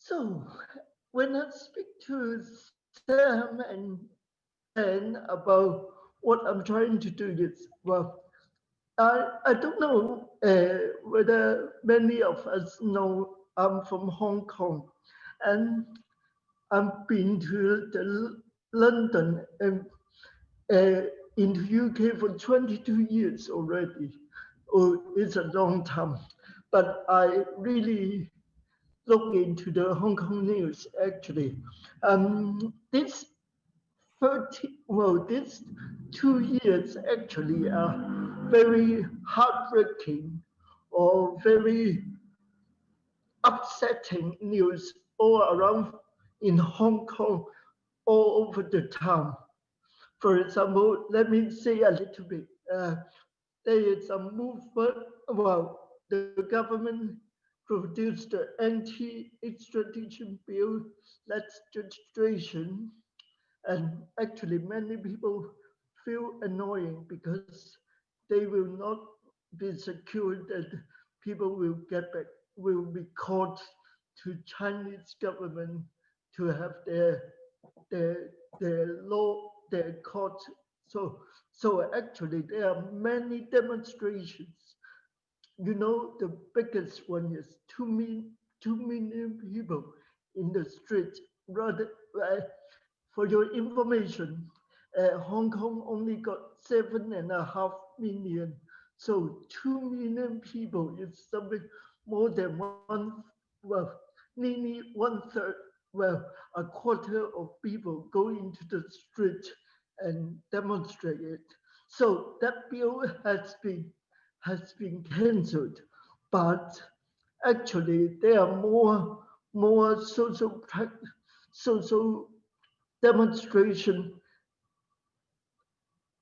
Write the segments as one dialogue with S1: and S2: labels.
S1: So when I speak to Sam and Ben about what I'm trying to do is, well, I don't know whether many of us know I'm from Hong Kong, and I've been to the London and uh, in the UK for 22 years already. Oh, it's a long time, but I really look into the Hong Kong news actually. This 2 years actually are very heartbreaking or very upsetting news all around in Hong Kong, all over the town. For example, let me say a little bit. There is a movement, well, the government produced the anti-extradition bill legislation, and actually many people feel annoying because they will not be secured that people will get back, will be caught to Chinese government to have their their law, their court. So actually there are many demonstrations. You know, the biggest one is 2 million people in the street. Rather, for your information, Hong Kong only got 7.5 million. So 2 million people is something more than well, nearly one third, well, a quarter of people go into the street and demonstrate it. So that bill has been cancelled, but actually there are more social demonstration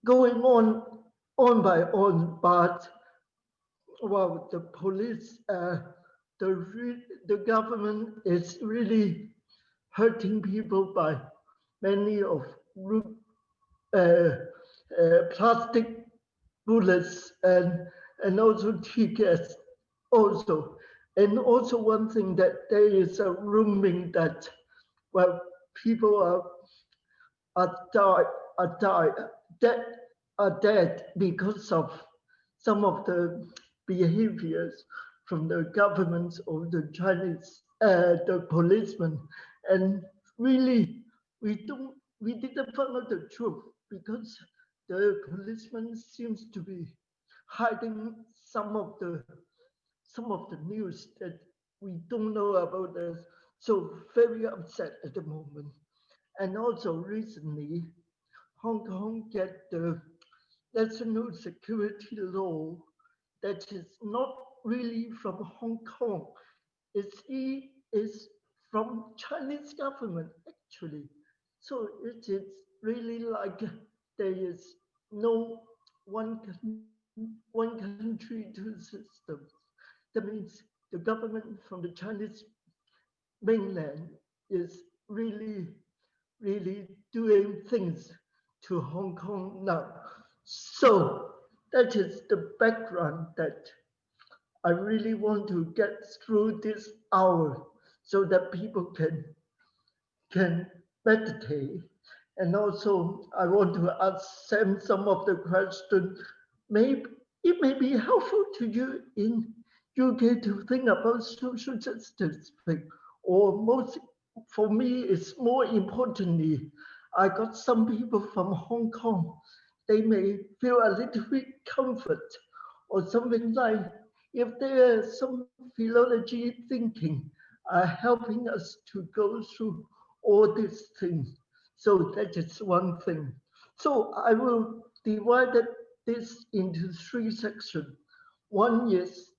S1: going on by on, but well, the police, the government is really hurting people by many of uh, plastic bullets and also tear gas also. And also one thing that there is a ruming that, well, people are died, are died, dead, are dead because of some of the behaviors from the governments or the Chinese, the policemen. And really, we didn't find out the truth because the policeman seems to be hiding some of the news that we don't know about us. So very upset at the moment. And also recently, Hong Kong get the national security law that is not really from Hong Kong. It's from Chinese government actually. So it is really like there is no one one country, two systems. That means the government from the Chinese mainland is really doing things to Hong Kong now. So that is the background that I really want to get through this hour so that people can meditate. And also I want to ask Sam some of the questions. Maybe it may be helpful to you in UK to think about social justice thing, or most for me it's more importantly, I got some people from Hong Kong. They may feel a little bit comfort or something like if there's some philology thinking helping us to go through all these things. So that is one thing. So I will divide this into three sections. One is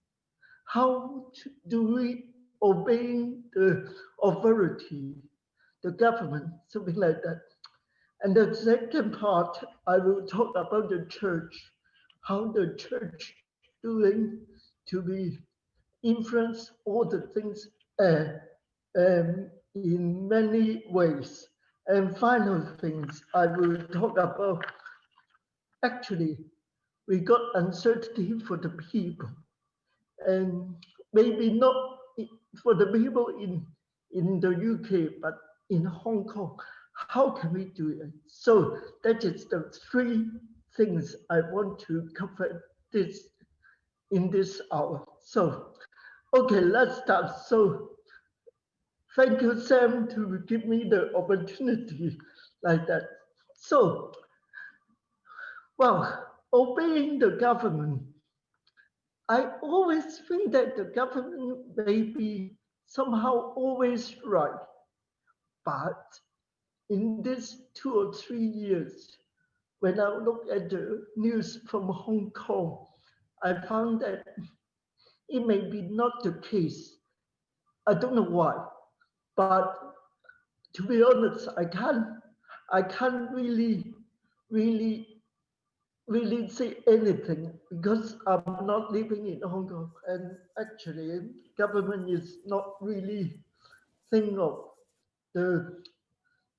S1: how do we obey the authority, the government, something like that. And the second part, I will talk about the church, how the church doing to be influence all the things in many ways. And final things, I will talk about actually we got uncertainty for the people, and maybe not for the people in the UK, but in Hong Kong. How can we do it? So that is the three things I want to cover this in this hour. So, okay, let's start. So thank you, Sam, to give me the opportunity like that. So, well, obeying the government, I always think that the government may be somehow always right, but in these 2 or 3 years, when I look at the news from Hong Kong, I found that it may be not the case. I don't know why, but to be honest, I can't really, really say anything because I'm not living in Hong Kong, and actually, government is not really think of the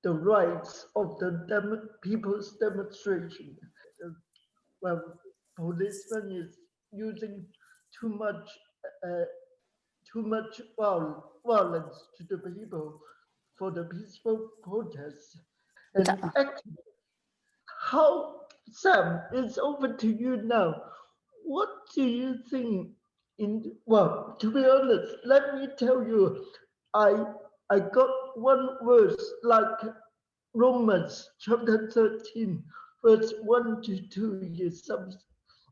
S1: the rights of the people's demonstration. Uh, Well, policemen is using too much uh, violence to the people for the peaceful protests. And actually, how, Sam, it's over to you now. What do you think well, to be honest, let me tell you, I I got one verse like Romans chapter 13, verse 1 to 2 is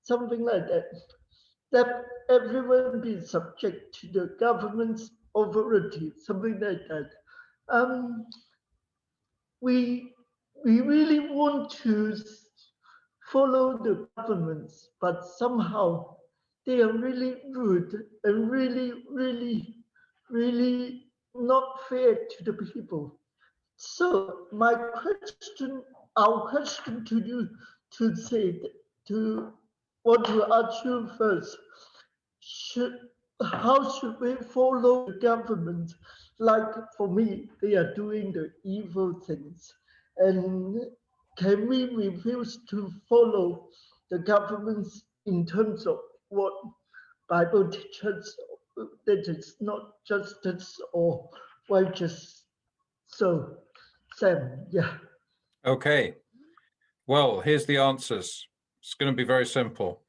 S1: something like that. That everyone be subject to the government's authority, something like that. Um, we we really want to follow the governments, but somehow they are really rude and really not fair to the people. So my question, our question to you, to say, to want to ask you first, should how should we follow the government? Like for me, they are doing the evil things, and can we refuse to follow the governments in terms of what Bible teaches that it's not justice or righteous? So, Sam, yeah.
S2: Okay. Well, here's the answers. It's going to be very simple.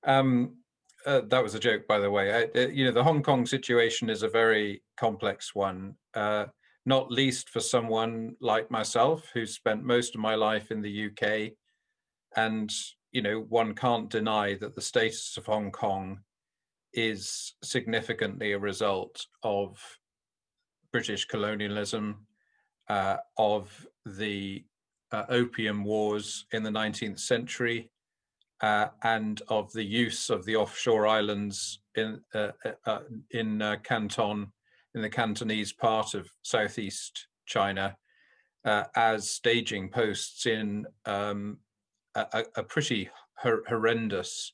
S2: That was a joke, by the way. The Hong Kong situation is a very complex one, not least for someone like myself who spent most of my life in the UK. And, one can't deny that the status of Hong Kong is significantly a result of British colonialism, of the Opium Wars in the 19th century, and of the use of the offshore islands in Canton, in the Cantonese part of southeast China, as staging posts in a pretty horrendous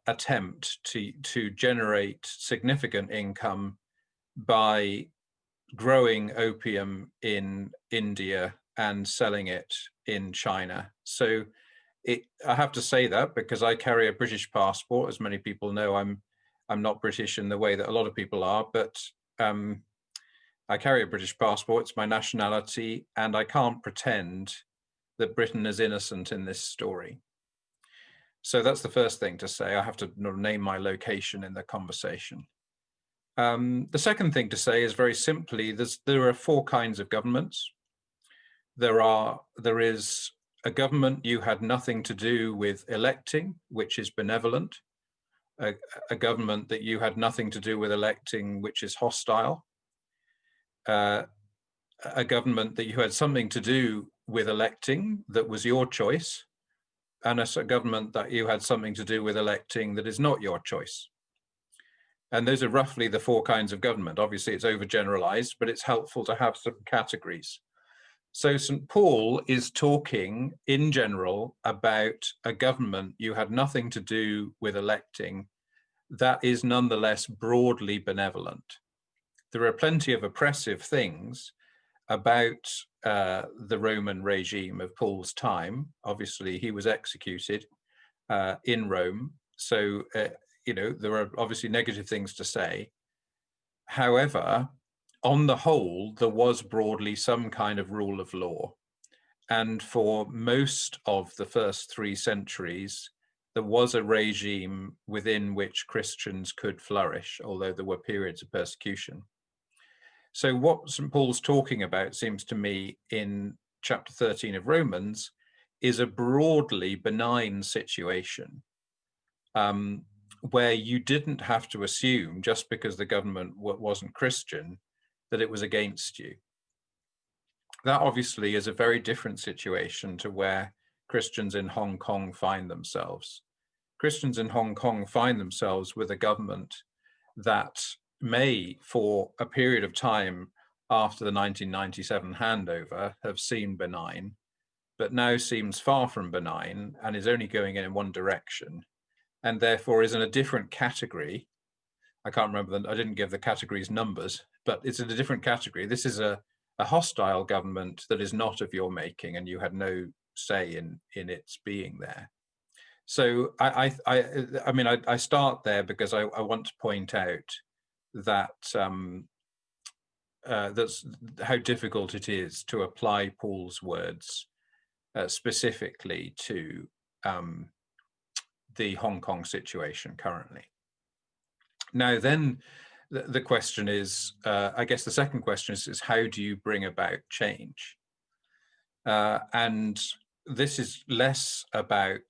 S2: attempt to generate significant income by growing opium in India and selling it in China. So I have to say that because I carry a British passport. As many people know, I'm not British in the way that a lot of people are, but I carry a British passport. It's my nationality, and I can't pretend that Britain is innocent in this story. So that's the first thing to say. I have to name my location in the conversation. The second thing to say is very simply, there are four kinds of governments. There is a government you had nothing to do with electing, which is benevolent, a government that you had nothing to do with electing, which is hostile, a government that you had something to do with electing that was your choice, and a government that you had something to do with electing that is not your choice. And those are roughly the four kinds of government. Obviously, it's overgeneralized, but it's helpful to have some categories. So St. Paul is talking in general about a government you had nothing to do with electing that is nonetheless broadly benevolent. There are plenty of oppressive things about the Roman regime of Paul's time. Obviously, he was executed in Rome. So, there are obviously negative things to say. However, on the whole, there was broadly some kind of rule of law. And for most of the first 3 centuries, there was a regime within which Christians could flourish, although there were periods of persecution. So what St. Paul's talking about, seems to me, in chapter 13 of Romans, is a broadly benign situation, where you didn't have to assume, just because the government wasn't Christian, that it was against you. That obviously is a very different situation to where Christians in Hong Kong find themselves. Christians in Hong Kong find themselves with a government that may, for a period of time after the 1997 handover, have seemed benign, but now seems far from benign and is only going in one direction, and therefore is in a different category. I can't remember, I didn't give the categories numbers, but it's in a different category. This is a hostile government that is not of your making, and you had no say in its being there. So I mean, I start there because I want to point out that that's how difficult it is to apply Paul's words specifically to the Hong Kong situation currently. Now, then the question is, I guess the second question is how do you bring about change? And this is less about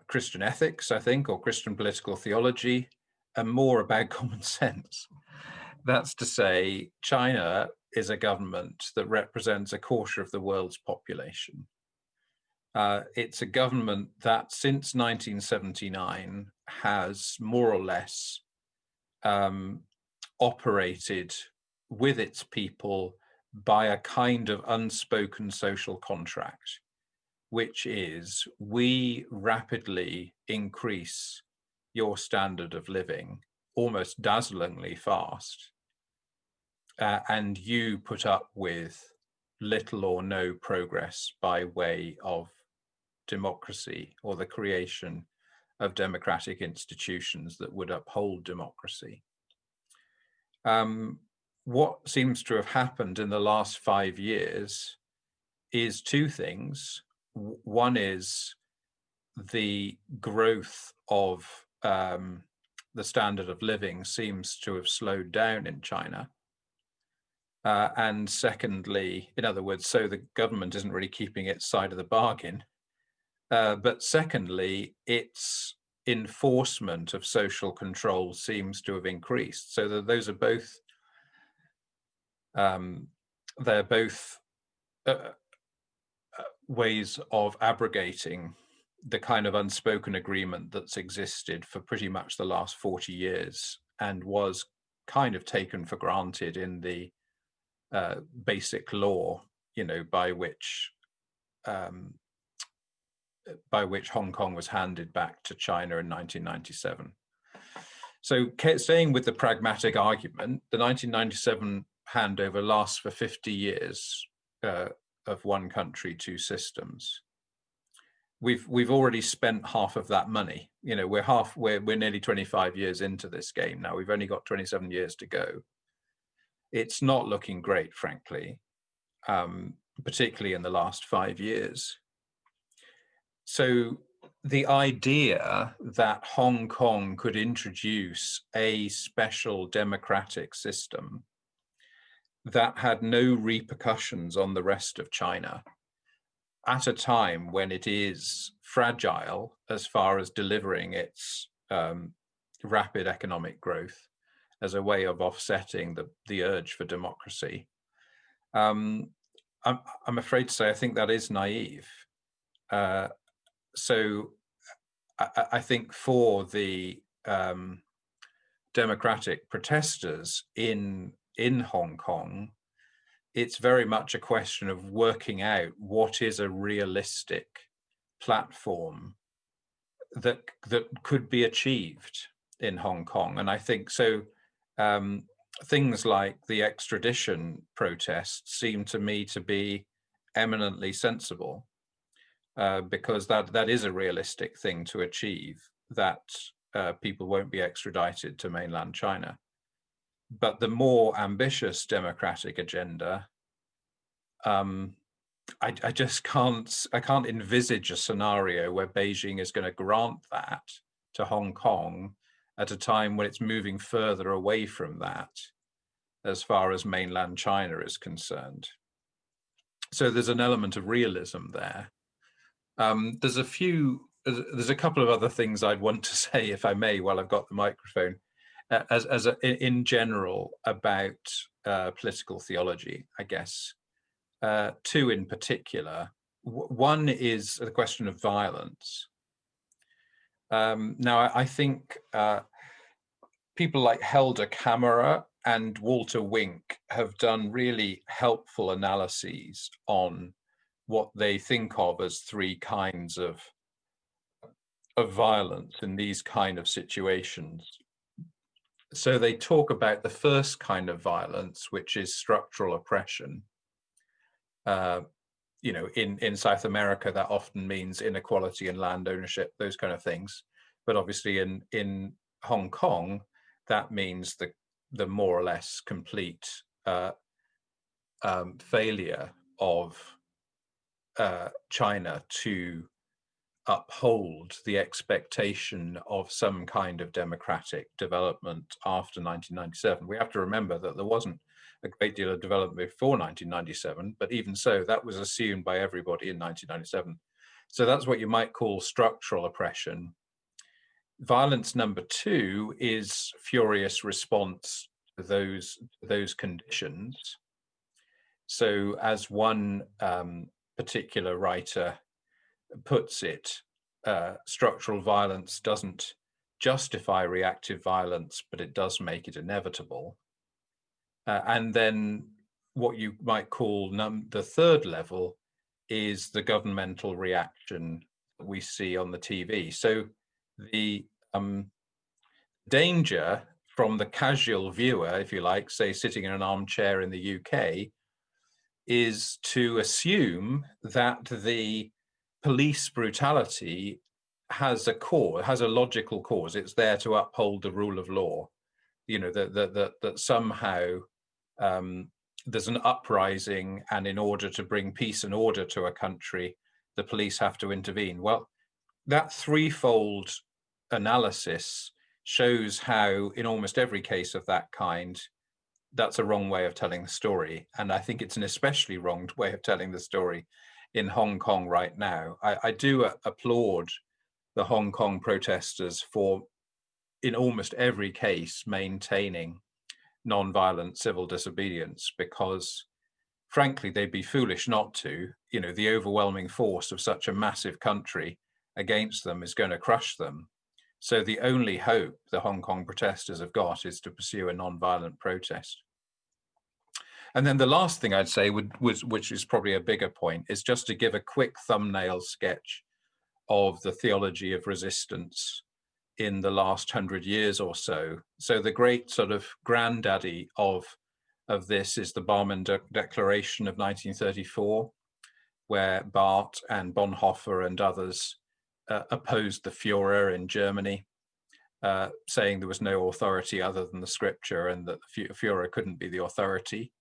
S2: Christian ethics, I think, or Christian political theology, and more about common sense. That's to say, China is a government that represents a quarter of the world's population. It's a government that since 1979 has more or less operated with its people by a kind of unspoken social contract, which is, we rapidly increase your standard of living almost dazzlingly fast, and you put up with little or no progress by way of democracy or the creation of democratic institutions that would uphold democracy. What seems to have happened in the last 5 years is 2 things. One is the growth of the standard of living seems to have slowed down in China. And secondly, in other words, so the government isn't really keeping its side of the bargain. But secondly, its enforcement of social control seems to have increased. So that those are both, they're both ways of abrogating the kind of unspoken agreement that's existed for pretty much the last 40 years and was kind of taken for granted in the basic law, you know, by which Hong Kong was handed back to China in 1997. So staying with the pragmatic argument, the 1997 handover lasts for 50 years of one country, 2 systems. We've already spent half of that money. You know, we're nearly 25 years into this game now. We've only got 27 years to go. It's not looking great, frankly, particularly in the last 5 years. So the idea that Hong Kong could introduce a special democratic system that had no repercussions on the rest of China at a time when it is fragile as far as delivering its rapid economic growth as a way of offsetting the urge for democracy. I'm afraid to say I think that is naive. So I think for the democratic protesters in Hong Kong, it's very much a question of working out what is a realistic platform that could be achieved in Hong Kong. And I think so. Things like the extradition protests seem to me to be eminently sensible, because that is a realistic thing to achieve, that people won't be extradited to mainland China. But the more ambitious democratic agenda, I just can't envisage a scenario where Beijing is going to grant that to Hong Kong at a time when it's moving further away from that as far as mainland China is concerned. So there's an element of realism there. There's a couple of other things I'd want to say, if I may, while I've got the microphone, in general about political theology, I guess. Two in particular. One is the question of violence. Now, I think people like Helder Kammerer and Walter Wink have done really helpful analyses on what they think of as three kinds of violence in these kind of situations. So they talk about the first kind of violence, which is structural oppression. You know, in South America, that often means inequality in land ownership, those kind of things. But obviously in Hong Kong, that means the more or less complete failure of China to uphold the expectation of some kind of democratic development after 1997. We have to remember that there wasn't a great deal of development before 1997, but even so, that was assumed by everybody in 1997. So that's what you might call structural oppression. Violence number two is furious response to those conditions. So as one particular writer puts it, structural violence doesn't justify reactive violence, but it does make it inevitable. And then what you might call the third level is the governmental reaction that we see on the TV. So the danger from the casual viewer, if you like, say sitting in an armchair in the UK, is to assume that the police brutality has a logical cause. It's there to uphold the rule of law. You know, that somehow there's an uprising, and in order to bring peace and order to a country, the police have to intervene. Well, that threefold analysis shows how, in almost every case of that kind, that's a wrong way of telling the story. And I think it's an especially wrong way of telling the story in Hong Kong right now. I do applaud the Hong Kong protesters for, in almost every case, maintaining non-violent civil disobedience, because frankly, they'd be foolish not to. You know, the overwhelming force of such a massive country against them is going to crush them. So the only hope the Hong Kong protesters have got is to pursue a non-violent protest. And then the last thing I'd say, which is probably a bigger point, is just to give a quick thumbnail sketch of the theology of resistance in the last 100 years or so. So the great sort of granddaddy of this is the Barmen Declaration of 1934, where Barth and Bonhoeffer and others opposed the Führer in Germany, saying there was no authority other than the scripture and that the Führer couldn't be the authority.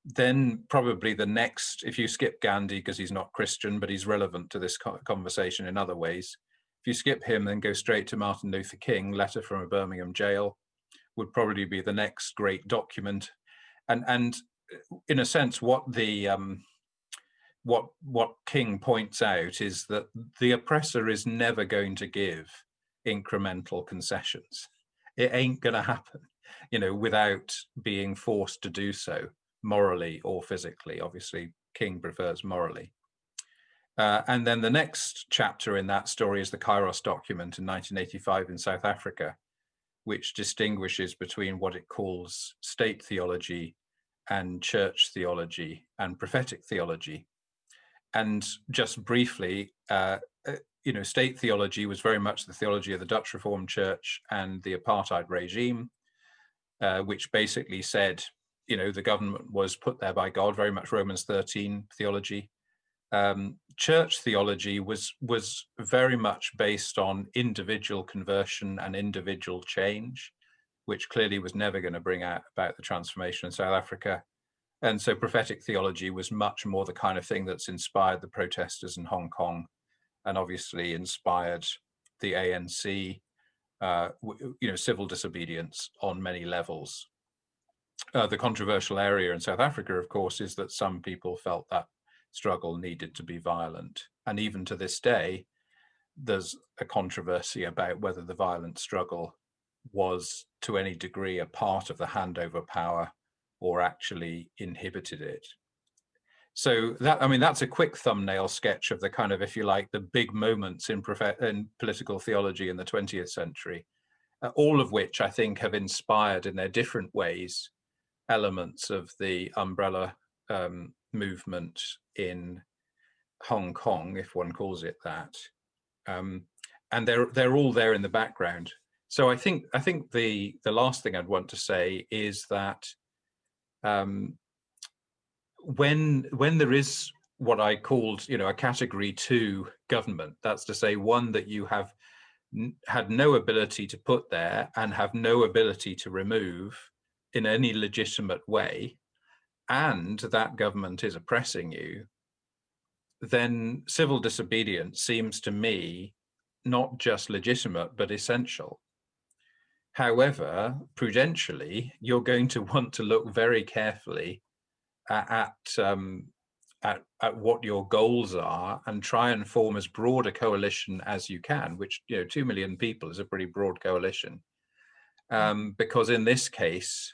S2: Then probably the next, if you skip Gandhi because he's not Christian, but he's relevant to this conversation in other ways. If you skip him, then go straight to Martin Luther King, Letter from a Birmingham Jail, would probably be the next great document. And in a sense, what King points out is that the oppressor is never going to give incremental concessions. It ain't going to happen, you know, without being forced to do so, morally or physically. Obviously, King prefers morally. And then the next chapter in that story is the Kairos document in 1985 in South Africa, which distinguishes between what it calls state theology and church theology and prophetic theology. And just briefly, you know, state theology was very much the theology of the Dutch Reformed Church and the apartheid regime, which basically said, you know, the government was put there by God, very much Romans 13 theology. church theology was very much based on individual conversion and individual change, which clearly was never going to bring about the transformation in South Africa. And so prophetic theology was much more the kind of thing that's inspired the protesters in Hong Kong, and obviously inspired the ANC, civil disobedience on many levels. The controversial area in South Africa, of course, is that some people felt that struggle needed to be violent. And even to this day, there's a controversy about whether the violent struggle was to any degree a part of the handover power or actually inhibited it. So that's a quick thumbnail sketch of the kind of, if you like, the big moments in political theology in the 20th century, all of which I think have inspired in their different ways elements of the umbrella movement in Hong Kong, if one calls it that, and they're all there in the background. So I think the last thing I'd want to say is that when there is what I called, a category 2 government, that's to say one that you have had no ability to put there and have no ability to remove in any legitimate way, and that government is oppressing you, then civil disobedience seems to me not just legitimate, but essential. However, prudentially, you're going to want to look very carefully at what your goals are and try and form as broad a coalition as you can, which 2 million people is a pretty broad coalition. Because in this case,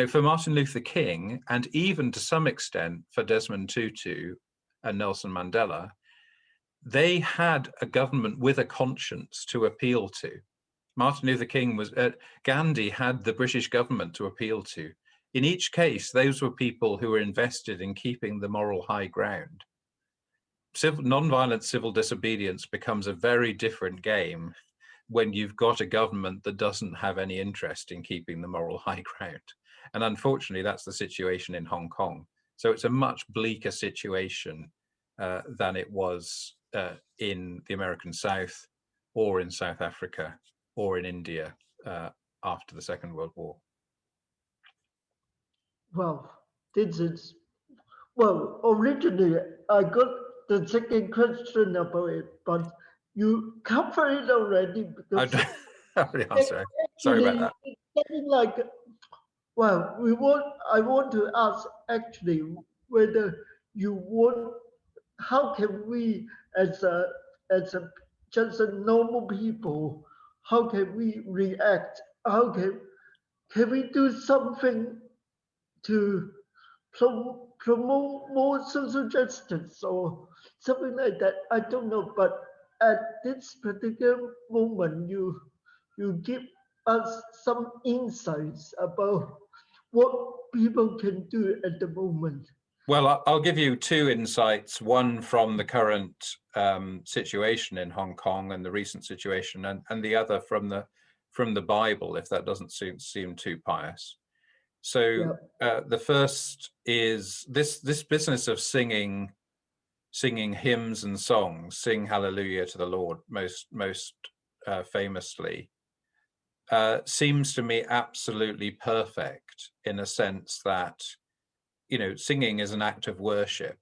S2: for Martin Luther King, and even to some extent for Desmond Tutu and Nelson Mandela, they had a government with a conscience to appeal to. Martin Luther King Gandhi had the British government to appeal to. In each case, those were people who were invested in keeping the moral high ground. Non-violent civil disobedience becomes a very different game when you've got a government that doesn't have any interest in keeping the moral high ground. And unfortunately, that's the situation in Hong Kong. So it's a much bleaker situation than it was in the American South, or in South Africa, or in India after the Second World War.
S1: Well, originally I got the second question about it, but you covered it already, because
S2: sorry about that.
S1: It's something like, I want to ask actually whether how can we as just a normal people, how can we react? How can we do something to promote more social justice or something like that? I don't know, but at this particular moment, you give us some insights about what people can do at the moment.
S2: Well, I'll give you 2 insights, one from the current situation in Hong Kong and the recent situation, and the other from the Bible, if that doesn't seem too pious. So the first is this business of singing hymns and songs, sing hallelujah to the Lord most famously, seems to me absolutely perfect, in a sense that singing is an act of worship.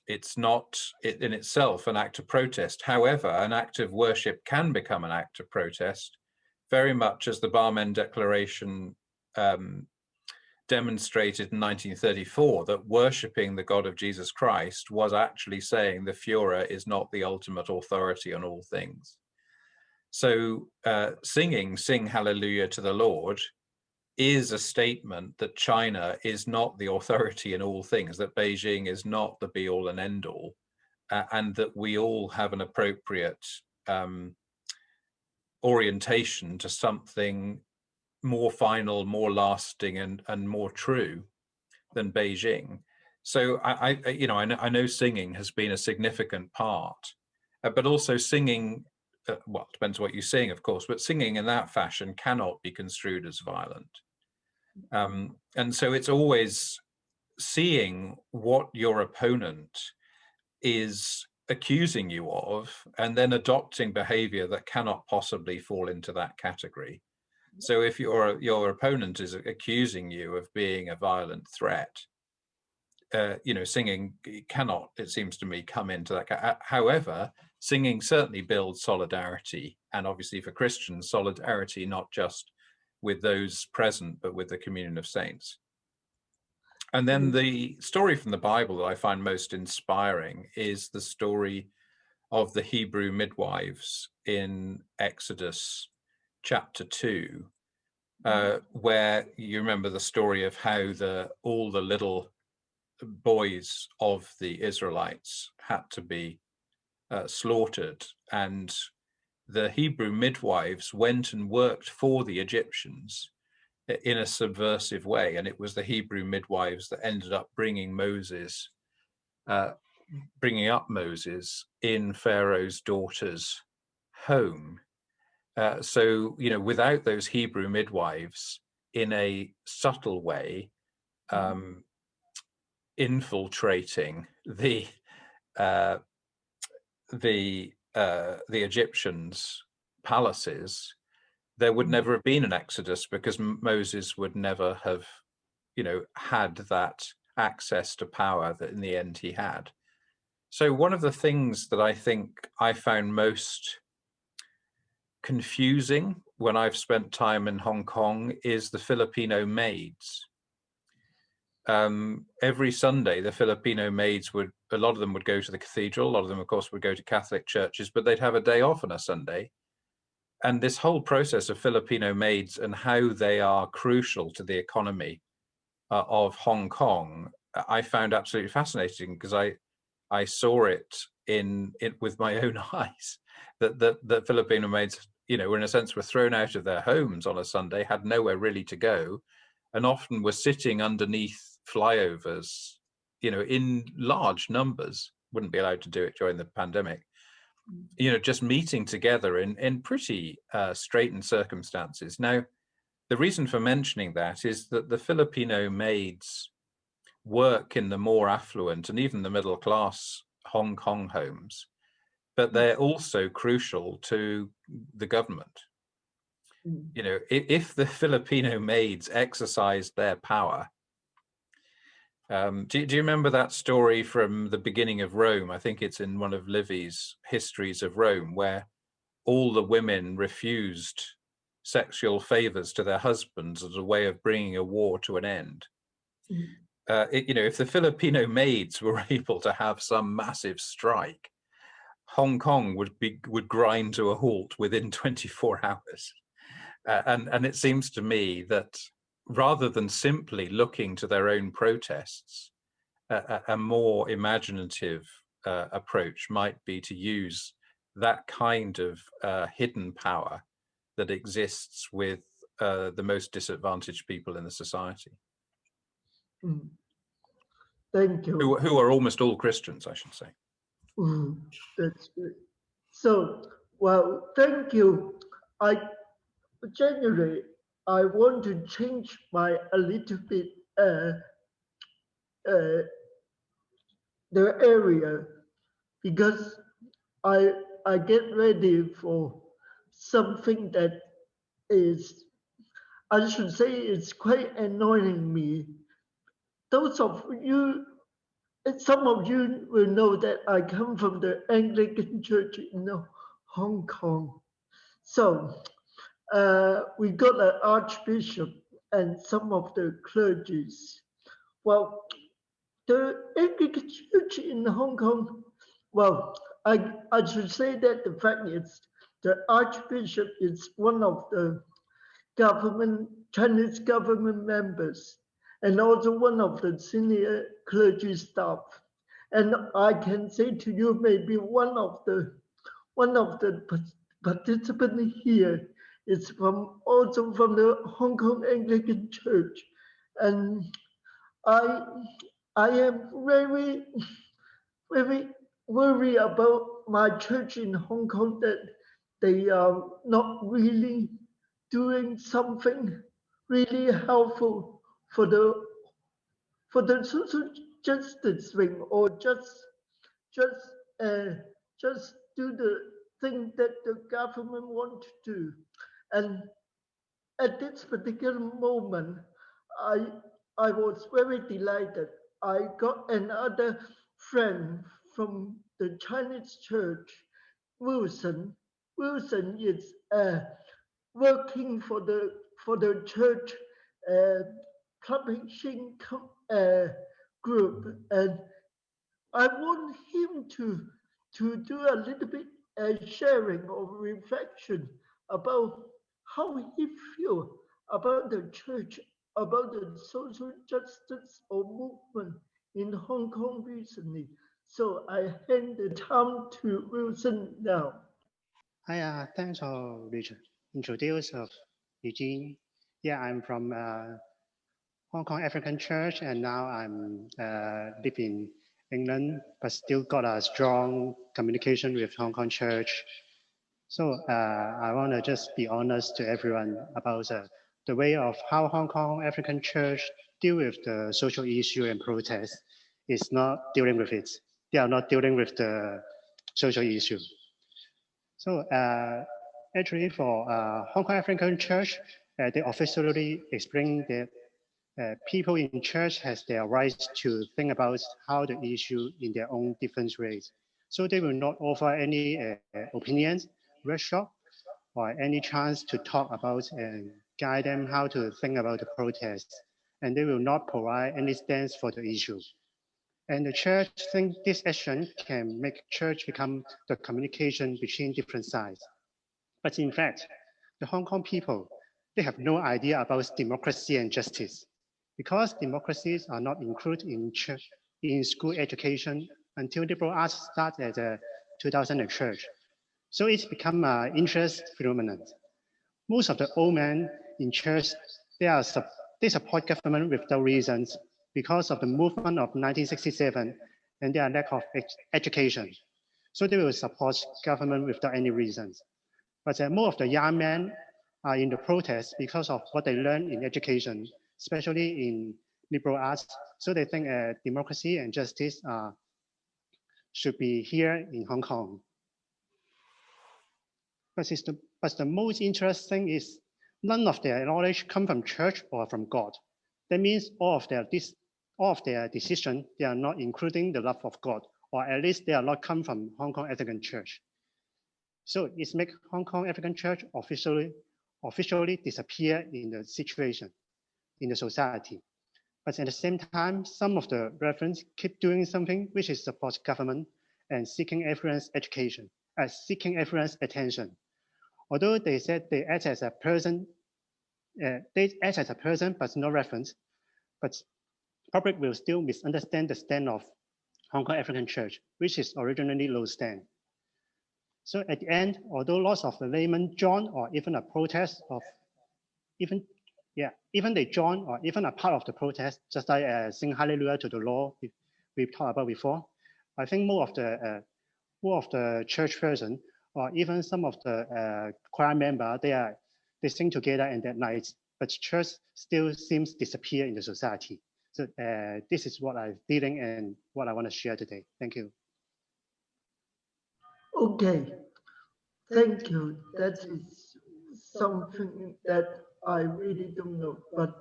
S2: It's not in itself an act of protest. However, an act of worship can become an act of protest, very much as the Barmen Declaration demonstrated in 1934, that worshipping the God of Jesus Christ was actually saying the Führer is not the ultimate authority on all things. So sing hallelujah to the Lord is a statement that China is not the authority in all things, that Beijing is not the be all and end all, and that we all have an appropriate orientation to something more final, more lasting, and more true than Beijing. So I know singing has been a significant part, but also singing, well, it depends what you sing, of course, but singing in that fashion cannot be construed as violent. And so it's always seeing what your opponent is accusing you of, and then adopting behavior that cannot possibly fall into that category. So if your opponent is accusing you of being a violent threat, singing cannot, it seems to me, come into that. However, singing certainly builds solidarity, and obviously for Christians, solidarity not just with those present, but with the communion of saints. And then the story from the Bible that I find most inspiring is the story of the Hebrew midwives in Exodus chapter 2, where you remember the story of how all the little boys of the Israelites had to be slaughtered, and the Hebrew midwives went and worked for the Egyptians in a subversive way, and it was the Hebrew midwives that ended up bringing up Moses in Pharaoh's daughter's home. So, without those Hebrew midwives, in a subtle way, infiltrating the Egyptians' palaces, there would never have been an exodus, because Moses would never have, had that access to power that in the end he had. So one of the things that I think I found most confusing when I've spent time in Hong Kong is the Filipino maids. Every Sunday, the Filipino maids a lot of them would go to the cathedral. A lot of them, of course, would go to Catholic churches, but they'd have a day off on a Sunday. And this whole process of Filipino maids and how they are crucial to the economy of Hong Kong, I found absolutely fascinating, because I saw it with my own eyes, that Filipino maids, in a sense, were thrown out of their homes on a Sunday, had nowhere really to go, and often were sitting underneath flyovers, in large numbers. Wouldn't be allowed to do it during the pandemic. Just meeting together in pretty straitened circumstances. Now, the reason for mentioning that is that the Filipino maids work in the more affluent and even the middle class Hong Kong homes, but they're also crucial to the government. If the Filipino maids exercised their power, do you remember that story from the beginning of Rome? I think it's in one of Livy's histories of Rome, where all the women refused sexual favors to their husbands as a way of bringing a war to an end. If the Filipino maids were able to have some massive strike, Hong Kong would grind to a halt within 24 hours. And it seems to me that rather than simply looking to their own protests, a more imaginative approach might be to use that kind of hidden power that exists with the most disadvantaged people in the society.
S1: Thank you.
S2: Who are almost all Christians, I should say.
S1: That's good. So, well, thank you. Generally, I want to change a little bit the area, because I get ready for something that is, I should say, it's quite annoying me. Those of you, some of you will know that I come from the Anglican Church in Hong Kong. So we got an archbishop and some of the clergies. Well, the Anglican Church in Hong Kong, well, I should say that the fact is the archbishop is one of the Chinese government members, and also one of the senior clergy staff. And I can say to you, maybe one of the participants here is also from the Hong Kong Anglican Church, and I am very worried about my church in Hong Kong, that they are not really doing something really helpful for the social justice thing, or just just just do the thing that the government want to do. And at this particular moment, I I was very delighted. I got another friend from the Chinese church, Wilson. Wilson is working for the church uh, publishing group, and I want him to do a little bit sharing or reflection about how he feel about the church, about the social justice or movement in Hong Kong recently. So I hand the time to Wilson now.
S3: Hi, thanks for introduce of Eugene. Yeah, I'm from Hong Kong African Church, and now I'm live in England, but still got a strong communication with Hong Kong Church. So I want to just be honest to everyone about the way of how Hong Kong African Church deal with the social issue and protest is not dealing with it. They are not dealing with the social issue. So actually for Hong Kong African Church, they officially explain that people in church has their rights to think about how the issue in their own different ways. So they will not offer any opinions, workshop, or any chance to talk about and guide them how to think about the protest. And they will not provide any stance for the issue. And the church think this action can make church become the communication between different sides. But in fact, the Hong Kong people, they have no idea about democracy and justice because democracies are not included in church, in school education until liberal arts started at the 2000 church. So it's become an interest phenomenon. Most of the old men in church, they support government without reasons because of the movement of 1967 and their lack of education. So they will support government without any reasons. But more of the young men are in the protest because of what they learn in education, especially in liberal arts. So they think democracy and justice should be here in Hong Kong. But the most interesting is none of their knowledge come from church or from God. That means all of their decision, they are not including the love of God, or at least they are not come from Hong Kong African Church. So it makes Hong Kong African Church officially disappear in the situation, in the society. But at the same time, some of the reverends keep doing something which is support government and seeking everyone's education, seeking everyone's attention. Although they said they act as a person, but no reference, but public will still misunderstand the stand of Hong Kong African Church, which is originally low stand. So at the end, although lots of the laymen join or even a protest of even they join or even a part of the protest, just like sing hallelujah to the Lord we've talked about before. I think more of the church person or even some of the choir member, they sing together in that night, but church still seems disappear in the society. So this is what I'm feeling and what I want to share today. Thank you.
S1: Okay, thank you. That is something that I really don't know. But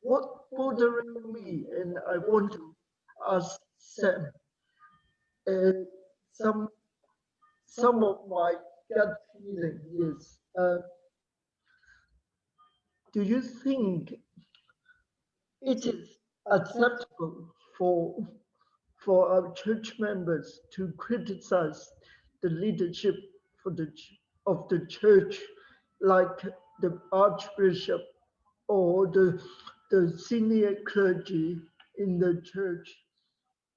S1: what bothering me, and I want to ask Sam, uh, some some of my gut feeling is, do you think it is acceptable for our church members to criticize the leadership of the church, like the archbishop or the senior clergy in the church?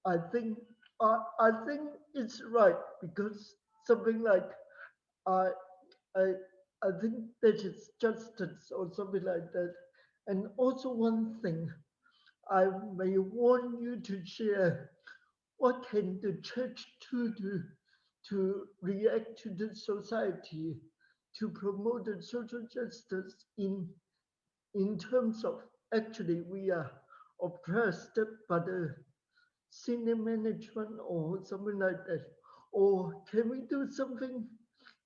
S1: I think I think it's right because something like I I I think that is justice or something like that. And also one thing I may want you to share, what can the church do to react to the society, to promote the social justice in terms of actually we are oppressed by senior management or something like that? Or can we do something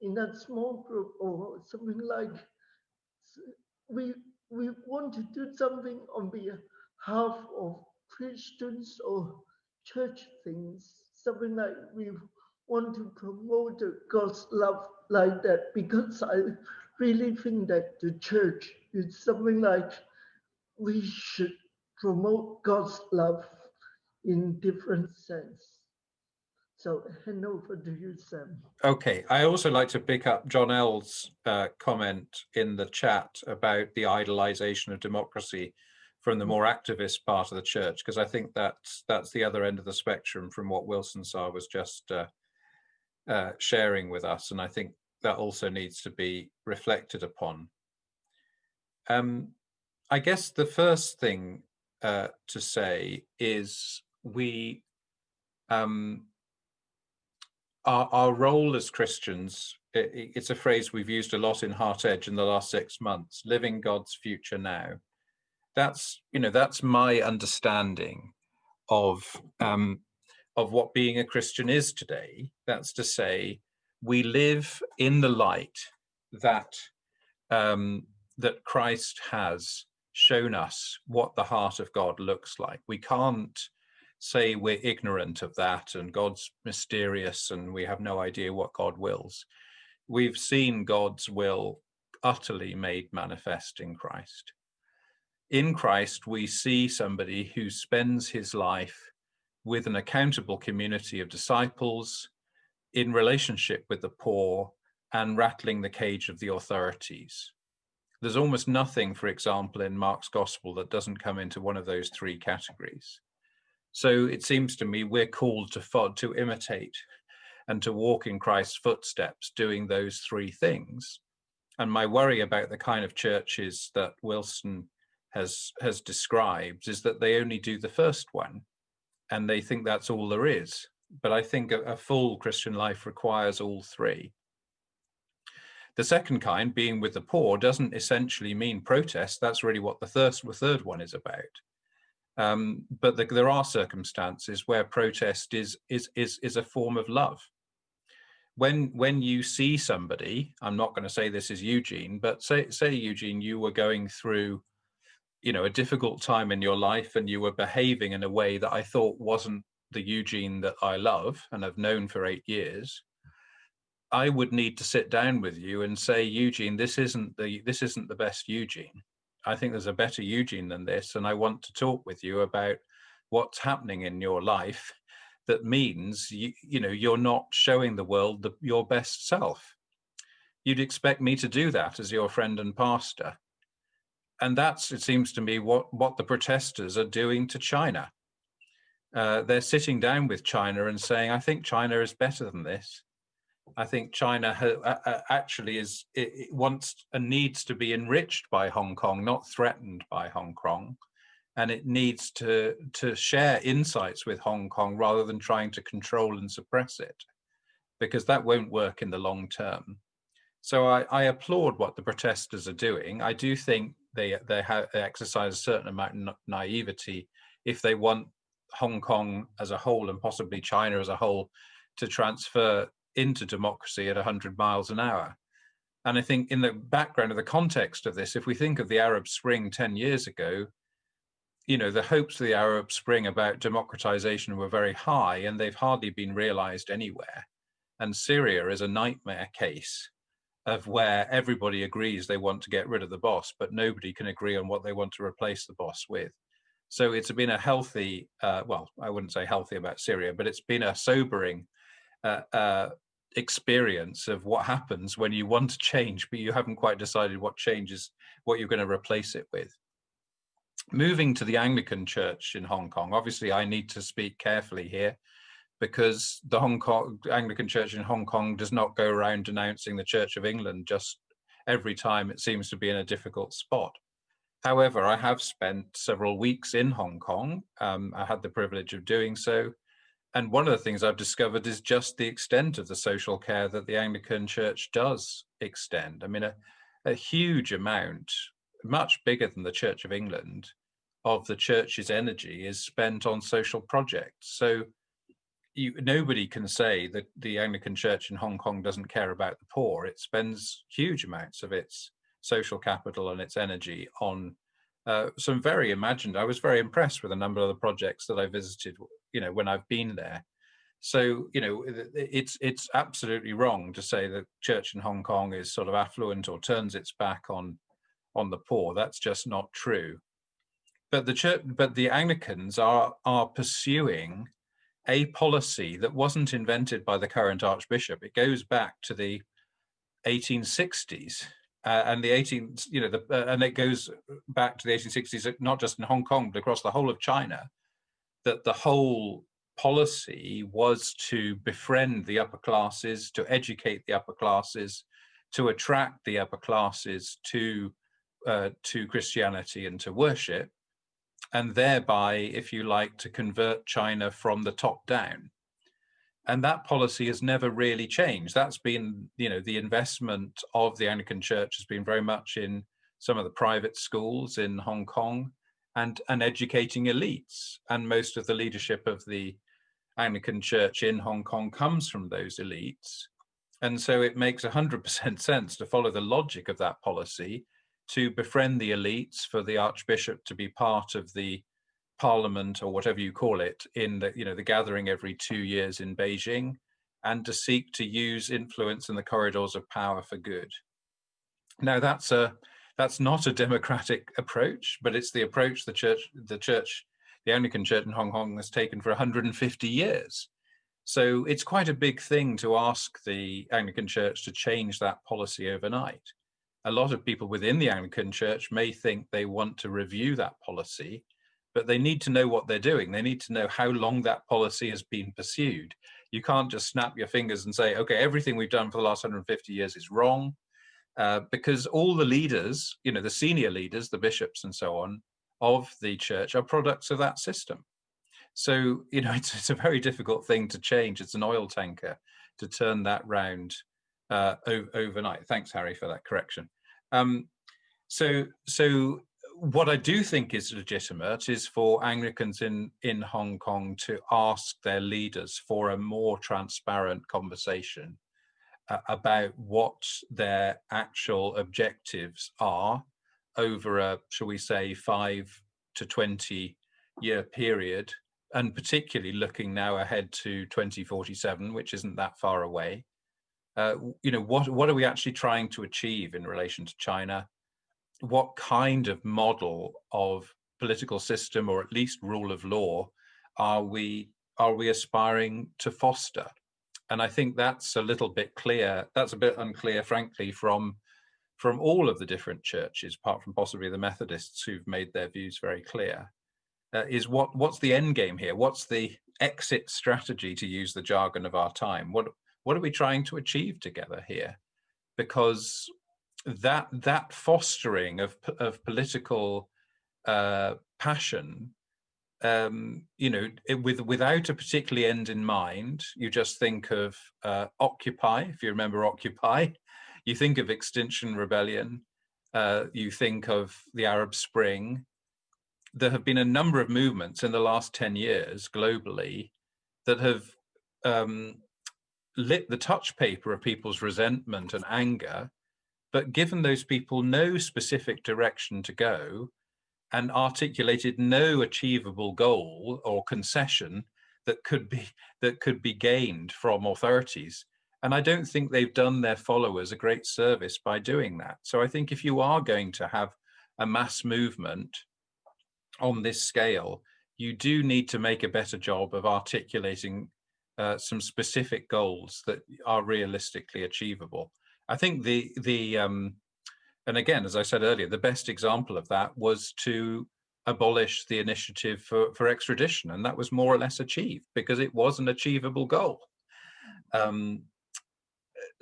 S1: in a small group or something like we we want to do something on behalf of Christians or church things, something like we want to promote the God's love like that, because I really think that the church is something like we should promote God's love in different sense. So hand over to you, Sam.
S2: Okay, I also like to pick up John L's comment in the chat about the idolization of democracy from the more activist part of the church, because I think that's the other end of the spectrum from what Wilson Saar was just sharing with us, and I think that also needs to be reflected upon. I guess the first thing to say is our role as Christians, it's a phrase we've used a lot in Heart Edge in the last 6 months, living God's future now. That's my understanding of what being a Christian is today. That's to say, we live in the light that that Christ has shown us what the heart of God looks like. We can't say we're ignorant of that and God's mysterious and we have no idea what God wills. We've seen God's will utterly made manifest in Christ. In Christ, we see somebody who spends his life with an accountable community of disciples, in relationship with the poor, and rattling the cage of the authorities. There's almost nothing, for example, in Mark's gospel that doesn't come into one of those three categories. So it seems to me we're called to imitate and to walk in Christ's footsteps, doing those three things. And my worry about the kind of churches that Wilson has described is that they only do the first one, and they think that's all there is. But I think a full Christian life requires all three. The second kind, being with the poor, doesn't essentially mean protest. That's really what the third one is about. But there are circumstances where protest is a form of love. When you see somebody, I'm not going to say this is Eugene, but say Eugene, you were going through, a difficult time in your life, and you were behaving in a way that I thought wasn't the Eugene that I love and have known for 8 years. I would need to sit down with you and say, Eugene, this isn't the best Eugene. I think there's a better Eugene than this, and I want to talk with you about what's happening in your life that means you're not showing the world your best self. You'd expect me to do that as your friend and pastor. And that's, it seems to me, what the protesters are doing to China. They're sitting down with China and saying, I think China is better than this. I think China actually wants and needs to be enriched by Hong Kong, not threatened by Hong Kong. And it needs to share insights with Hong Kong rather than trying to control and suppress it, because that won't work in the long term. So I applaud what the protesters are doing. I do think they exercise a certain amount of naivety if they want Hong Kong as a whole, and possibly China as a whole, to transfer into democracy at 100 miles an hour. And I think in the background of the context of this, if we think of the Arab Spring 10 years ago, the hopes of the Arab Spring about democratization were very high, and they've hardly been realized anywhere. And Syria is a nightmare case of where everybody agrees they want to get rid of the boss, but nobody can agree on what they want to replace the boss with. So it's been a healthy, well, I wouldn't say healthy about Syria, but it's been a sobering experience of what happens when you want to change, but you haven't quite decided what you're going to replace it with. Moving to the Anglican Church in Hong Kong, obviously I need to speak carefully here, because the Anglican Church in Hong Kong does not go around denouncing the Church of England just every time it seems to be in a difficult spot. However, I have spent several weeks in Hong Kong. I had the privilege of doing so. And one of the things I've discovered is just the extent of the social care that the Anglican Church does extend. I mean, a huge amount, much bigger than the Church of England, of the church's energy is spent on social projects. So nobody can say that the Anglican Church in Hong Kong doesn't care about the poor. It spends huge amounts of its social capital and its energy on some very imagined. I was very impressed with a number of the projects that I visited, when I've been there. So, it's absolutely wrong to say that church in Hong Kong is sort of affluent or turns its back on the poor. That's just not true. But the Anglicans are pursuing a policy that wasn't invented by the current archbishop. It goes back to the 1860s, and and it goes back to the 1860s, not just in Hong Kong, but across the whole of China, that the whole policy was to befriend the upper classes, to educate the upper classes, to attract the upper classes to Christianity and to worship, and thereby, if you like, to convert China from the top down. And that policy has never really changed. That's been, the investment of the Anglican Church has been very much in some of the private schools in Hong Kong and educating elites. And most of the leadership of the Anglican Church in Hong Kong comes from those elites. And so it makes 100% sense to follow the logic of that policy, to befriend the elites, for the Archbishop to be part of the parliament, or whatever you call it, in the gathering every 2 years in Beijing, and to seek to use influence in the corridors of power for good. Now, that's not a democratic approach, but it's the approach the Anglican Church in Hong Kong has taken for 150 years. So it's quite a big thing to ask the Anglican Church to change that policy overnight. A lot of people within the Anglican Church may think they want to review that policy, but they need to know what they're doing. They need to know how long that policy has been pursued. You can't just snap your fingers and say, okay, everything we've done for the last 150 years is wrong, because all the leaders, the senior leaders, the bishops and so on, of the church are products of that system. So, it's a very difficult thing to change. It's an oil tanker to turn that round overnight. Thanks, Harry, for that correction. So what I do think is legitimate is for Anglicans in Hong Kong to ask their leaders for a more transparent conversation about what their actual objectives are over a, shall we say, 5 to 20 year period, and particularly looking now ahead to 2047, which isn't that far away. What are we actually trying to achieve in relation to China? What kind of model of political system, or at least rule of law, are we aspiring to foster? And I think that's a little bit clear. That's a bit unclear, frankly, from all of the different churches, apart from possibly the Methodists, who've made their views very clear. Is what's the end game here? What's the exit strategy, to use the jargon of our time? What are we trying to achieve together here? Because that fostering of political passion, without a particular end in mind, you just think of Occupy. If you remember Occupy, you think of Extinction Rebellion, you think of the Arab Spring. There have been a number of movements in the last 10 years globally that have lit the touch paper of people's resentment and anger, but given those people no specific direction to go, and articulated no achievable goal or concession that could be gained from authorities. And I don't think they've done their followers a great service by doing that. So I think if you are going to have a mass movement on this scale, you do need to make a better job of articulating some specific goals that are realistically achievable. I think and again, as I said earlier, the best example of that was to abolish the initiative for extradition, and that was more or less achieved because it was an achievable goal.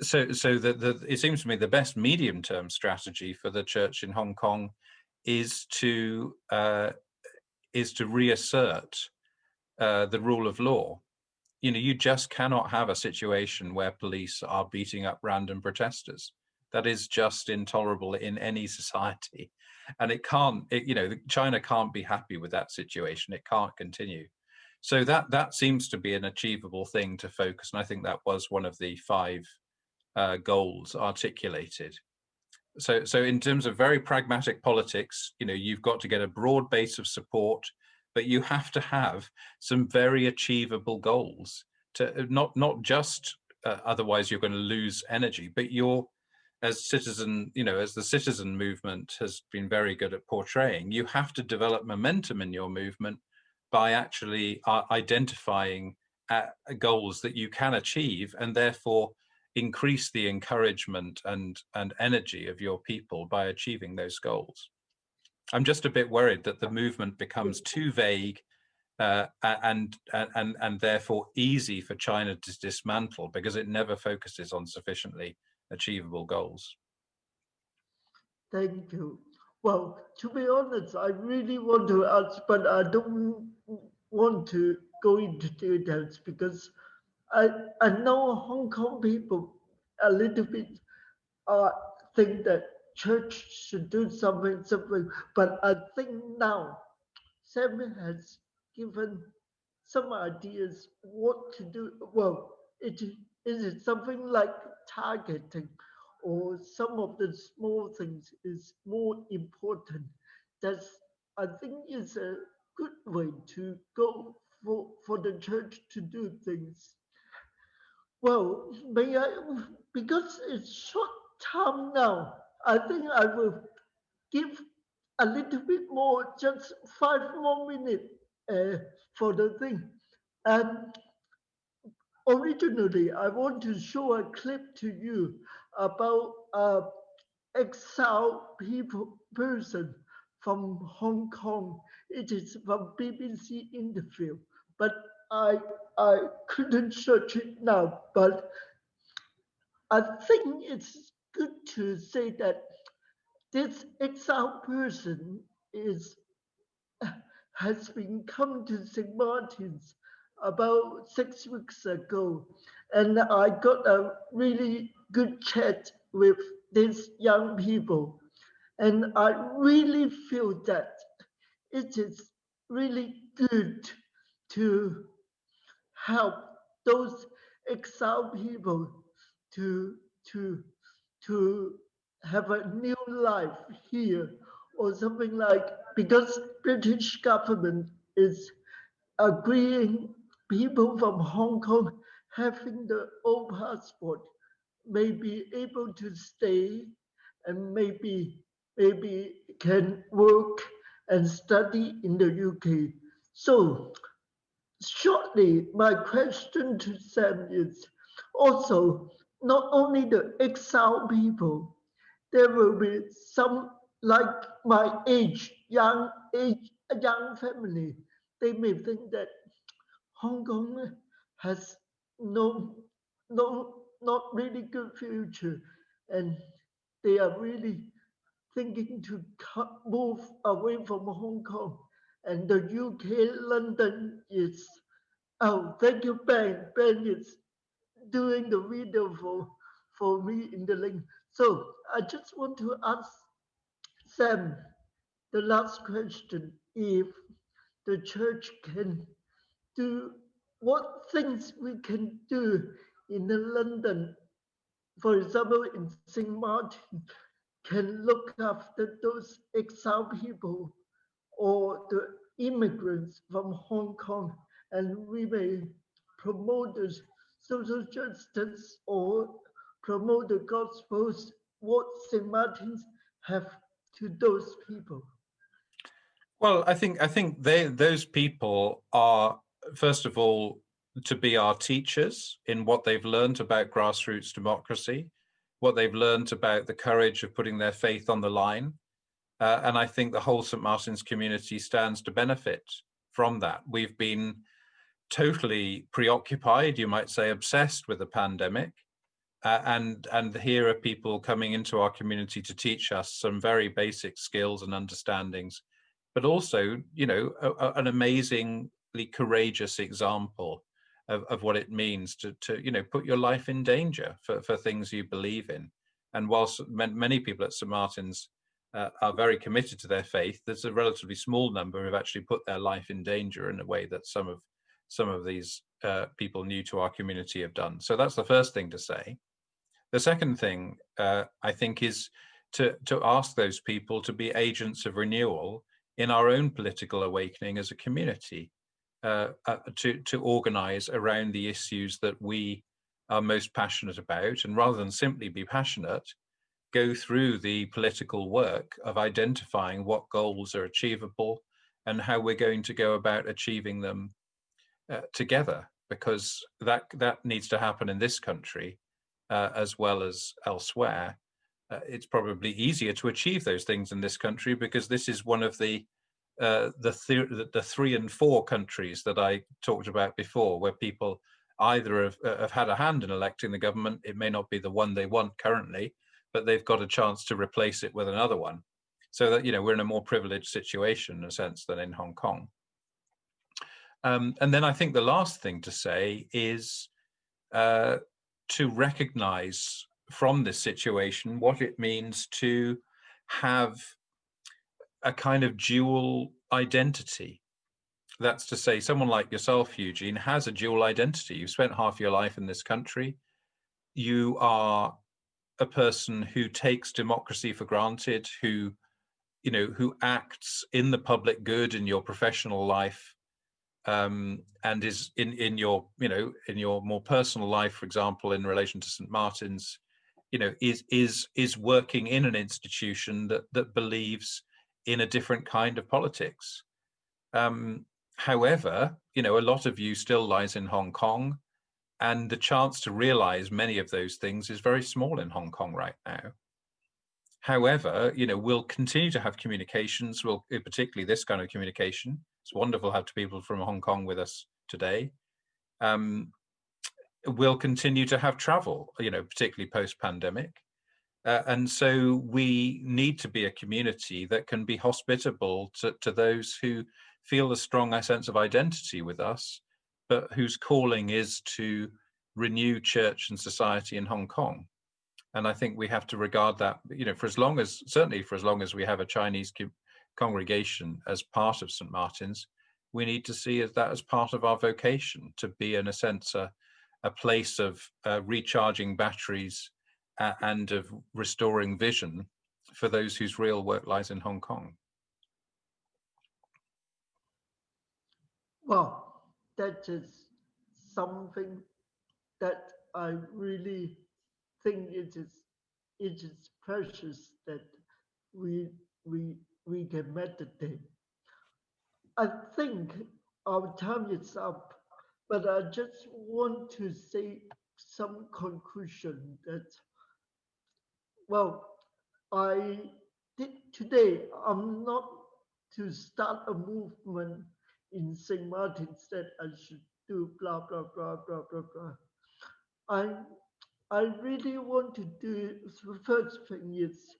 S2: So it seems to me the best medium-term strategy for the church in Hong Kong is to reassert the rule of law. You just cannot have a situation where police are beating up random protesters. That is just intolerable in any society. And it can't, China can't be happy with that situation. It can't continue. So that seems to be an achievable thing to focus. And I think that was one of the 5 goals articulated. So in terms of very pragmatic politics, you've got to get a broad base of support, but you have to have some very achievable goals to not just otherwise you're going to lose energy, but you're as the citizen movement has been very good at portraying, you have to develop momentum in your movement by actually identifying goals that you can achieve, and therefore increase the encouragement and energy of your people by achieving those goals. I'm just a bit worried that the movement becomes too vague and therefore easy for China to dismantle, because it never focuses on sufficiently achievable goals.
S1: Thank you. Well, to be honest, I really want to ask, but I don't want to go into details because I know Hong Kong people a little bit think that church should do something, but I think now Sam has given some ideas what to do. Well, is it something like targeting, or some of the small things is more important? That's, I think, is a good way to go for the church to do things. Well, may I, because it's short time now, I think I will give a little bit more, just 5 more minutes for the thing. Originally, I want to show a clip to you about exiled person from Hong Kong. It is from BBC interview, but I couldn't search it now. But I think it's good to say that this exiled person has been come to St. Martin's about 6 weeks ago, and I got a really good chat with these young people, and I really feel that it is really good to help those exiled people to have a new life here, or something like, because British government is agreeing people from Hong Kong having the old passport may be able to stay and maybe can work and study in the UK. So shortly, my question to Sam is also not only the exiled people, there will be some like my age, young family. They may think that Hong Kong has not really good future, and they are really thinking to move away from Hong Kong. And the UK, London is, oh, thank you, Ben. Ben is doing the video for me in the link. So I just want to ask Sam the last question. If the church can do, what things we can do in the London, for example, in St. Martin, can look after those exiled people or the immigrants from Hong Kong, and we may promote the social justice or promote the gospels, what St. Martin's have to those people.
S2: Well, I think those people are, first of all, to be our teachers in what they've learned about grassroots democracy, what they've learned about the courage of putting their faith on the line. And I think the whole St. Martin's community stands to benefit from that. We've been totally preoccupied, you might say, obsessed with the pandemic. And here are people coming into our community to teach us some very basic skills and understandings, but also, an amazingly courageous example of what it means to put your life in danger for things you believe in. And whilst many people at St. Martin's are very committed to their faith, there's a relatively small number who've actually put their life in danger in a way that some of these people new to our community have done. So that's the first thing to say. The second thing, I think, is to ask those people to be agents of renewal in our own political awakening as a community, to organize around the issues that we are most passionate about, and rather than simply be passionate, go through the political work of identifying what goals are achievable and how we're going to go about achieving them together, because that needs to happen in this country as well as elsewhere. It's probably easier to achieve those things in this country because this is one of the 3 and 4 countries that I talked about before, where people either have had a hand in electing the government. It may not be the one they want currently, but they've got a chance to replace it with another one. So that, we're in a more privileged situation in a sense than in Hong Kong. And then I think the last thing to say is to recognize from this situation what it means to have a kind of dual identity. That's to say, someone like yourself, Eugene, has a dual identity. You've spent half your life in this country. You are a person who takes democracy for granted, who acts in the public good in your professional life, and is in your more personal life, for example, in relation to St. Martin's, is working in an institution that believes in a different kind of politics. However, a lot of you still lies in Hong Kong, and the chance to realize many of those things is very small in Hong Kong right now. However, we'll continue to have communications, particularly this kind of communication. It's wonderful to have people from Hong Kong with us today. We'll continue to have travel, particularly post-pandemic. And so we need to be a community that can be hospitable to those who feel a strong sense of identity with us, but whose calling is to renew church and society in Hong Kong. And I think we have to regard that, certainly for as long as we have a Chinese congregation as part of St. Martin's, we need to see that as part of our vocation, to be, in a sense, a place of recharging batteries and of restoring vision for those whose real work lies in Hong Kong.
S1: Well, that is something that I really think it is precious that we can meditate. I think our time is up, but I just want to say some conclusion that, well, today, I'm not to start a movement in St. Martin's that I should do blah, blah, blah, blah, blah, blah. I really want to do, the first thing is,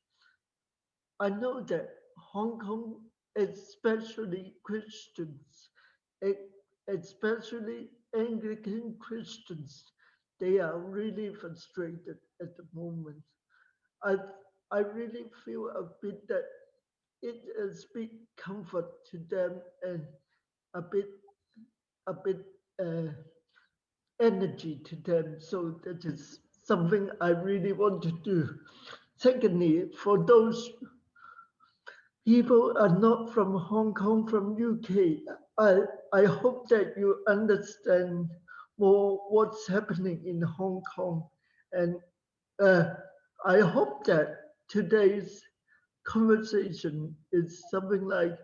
S1: I know that Hong Kong, especially Christians, especially Anglican Christians, they are really frustrated at the moment. I really feel a bit that it is big comfort to them and a bit energy to them. So that is something I really want to do. Secondly, for those people are not from Hong Kong, from UK, I hope that you understand more what's happening in Hong Kong. And I hope that today's conversation is something like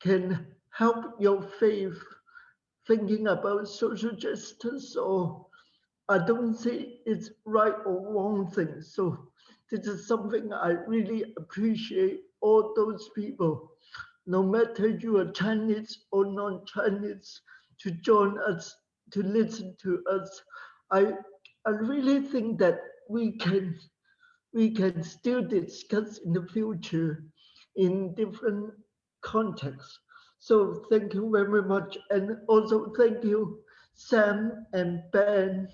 S1: can help your faith thinking about social justice, or I don't say it's right or wrong thing. So this is something I really appreciate all those people, no matter you are Chinese or non-Chinese, to join us, to listen to us. I really think that we can still discuss in the future in different contexts. So thank you very much. And also thank you, Sam and Ben,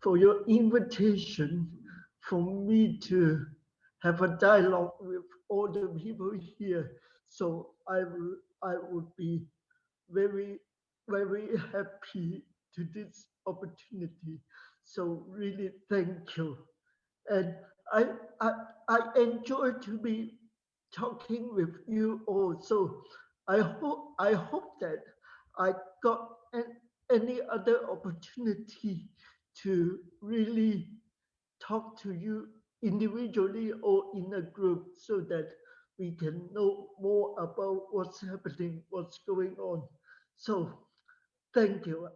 S1: for your invitation for me to have a dialogue with all the people here. So I would be very, very happy to this opportunity. So really thank you. And I, I, I enjoy to be talking with you all. So I hope that I got any other opportunity to really talk to you individually or in a group so that we can know more about what's happening, what's going on. So thank you.